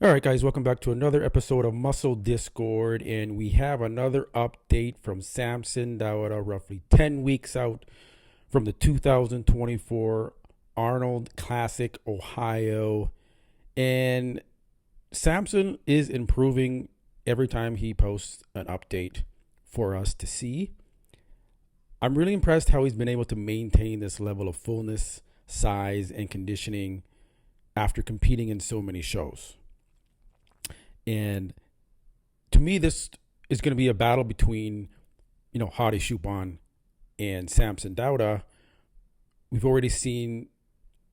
All right, guys, welcome back to another episode of Muscle Discord. And we have another update from Samson Dauda, roughly 10 weeks out from the 2024 Arnold Classic Ohio. And Samson is improving every time he posts an update for us to see. I'm really impressed how he's been able to maintain this level of fullness, size, and conditioning after competing in so many shows. And to me, this is going to be a battle between, Hadi and Samson Dauda. We've already seen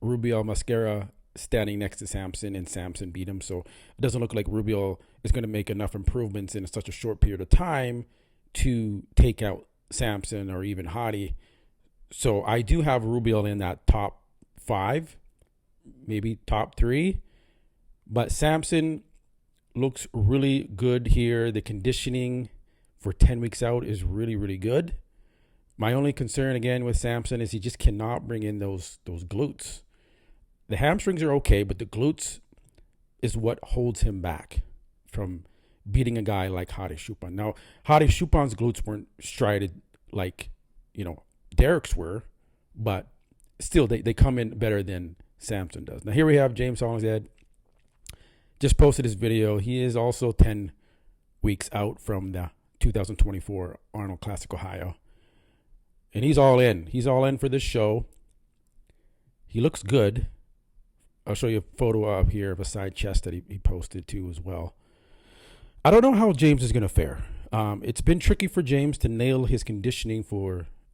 Rubiel Mascara standing next to Samson, and Samson beat him. So it doesn't look like Rubiel is going to make enough improvements in such a short period of time to take out Samson or even Hadi. So I do have Rubiel in that top 5, maybe top 3. But Samson looks really good here. The conditioning for 10 weeks out is really, really good. My only concern again with Samson is he just cannot bring in those glutes. The hamstrings are okay, but the glutes is what holds him back from beating a guy like Hadi Choopan. Now, Hadi Choopan's glutes weren't strided like, Derek's were, but still they come in better than Samson does. Now here we have James Hollingshead. Just posted his video. He is also 10 weeks out from the 2024 Arnold Classic Ohio. And he's all in. He's all in for this show. He looks good. I'll show you a photo up here of a side chest that he posted too as well. I don't know how James is going to fare. It's been tricky for James to nail his conditioning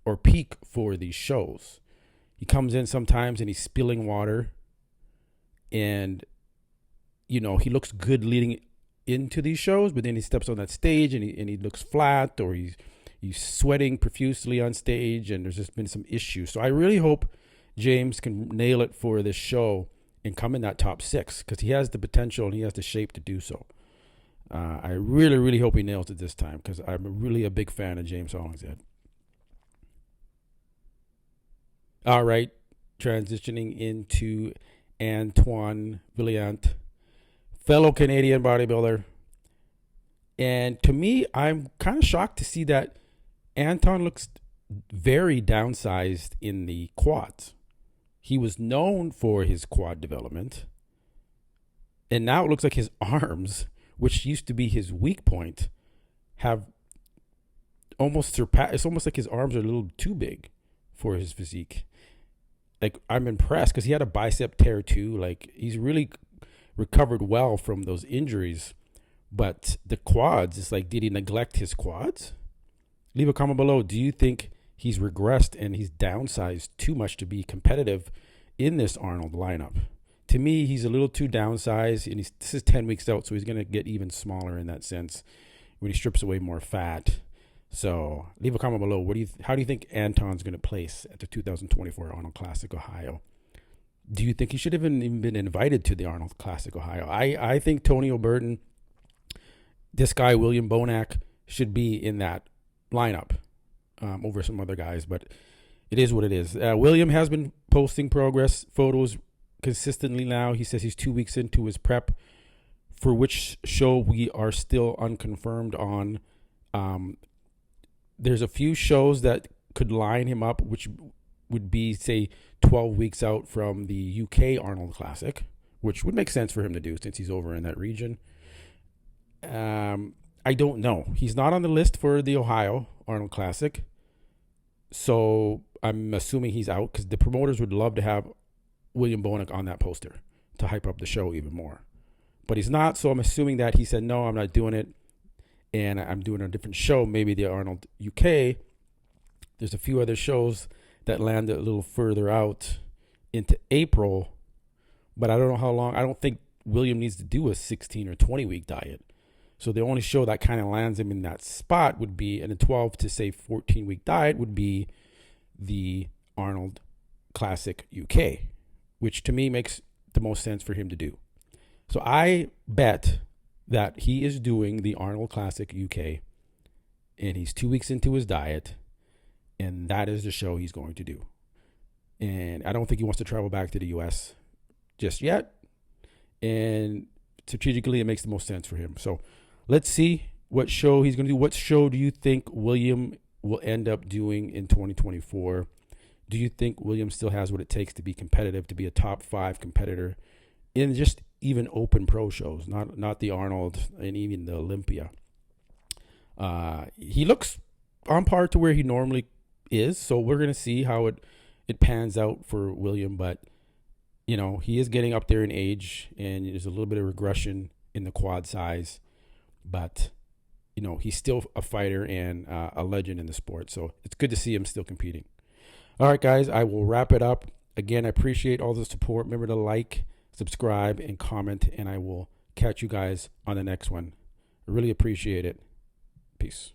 or peak for these shows. He comes in sometimes and he's spilling water. And he looks good leading into these shows, but then he steps on that stage and he looks flat, or he's sweating profusely on stage, and there's just been some issues. So I really hope James can nail it for this show and come in that top 6, because he has the potential and he has the shape to do so. I really, really hope he nails it this time, because I'm really a big fan of James Hollingshead. All right, transitioning into Antoine Vaillant, fellow Canadian bodybuilder. And to me, I'm kind of shocked to see that Anton looks very downsized in the quads. He was known for his quad development. And now it looks like his arms, which used to be his weak point, have almost surpassed. It's almost like his arms are a little too big for his physique. Like, I'm impressed because he had a bicep tear too. Like, he's really recovered well from those injuries, but the quads, it's like, did he neglect his quads? Leave a comment below. Do you think he's regressed and he's downsized too much to be competitive in this Arnold lineup? To me, he's a little too downsized, and this is 10 weeks out, so he's going to get even smaller in that sense when he strips away more fat. So leave a comment below. How do you think Anton's going to place at the 2024 Arnold Classic Ohio? Do you think he should have even been invited to the Arnold Classic Ohio? I think Tony O'Burton, this guy, William Bonac, should be in that lineup over some other guys, but it is what it is. William has been posting progress photos consistently now. He says he's 2 weeks into his prep, for which show we are still unconfirmed on. There's a few shows that could line him up, which would be, say, 12 weeks out from the UK Arnold Classic, which would make sense for him to do since he's over in that region. I don't know. He's not on the list for the Ohio Arnold Classic, so I'm assuming he's out, because the promoters would love to have William Bonac on that poster to hype up the show even more. But he's not, so I'm assuming that he said, no, I'm not doing it, and I'm doing a different show, maybe the Arnold UK. There's a few other shows that land a little further out into April, but I don't know how long. I don't think William needs to do a 16 or 20 week diet. So the only show that kind of lands him in that spot would be, in a 12 to, say, 14 week diet, would be the Arnold Classic UK, which to me makes the most sense for him to do. So I bet that he is doing the Arnold Classic UK, and he's 2 weeks into his diet, and that is the show he's going to do. And I don't think he wants to travel back to the US just yet. And strategically, it makes the most sense for him. So let's see what show he's going to do. What show do you think William will end up doing in 2024? Do you think William still has what it takes to be competitive, to be a top 5 competitor in just even open pro shows, not the Arnold and even the Olympia? He looks on par to where he normally is, so we're going to see how it pans out for William. But, you know, he is getting up there in age, and there's a little bit of regression in the quad size. But, you know, he's still a fighter and a legend in the sport, so it's good to see him still competing. All right, guys, I will wrap it up. Again, I appreciate all the support. Remember to like, subscribe, and comment, and I will catch you guys on the next one. I really appreciate it. Peace.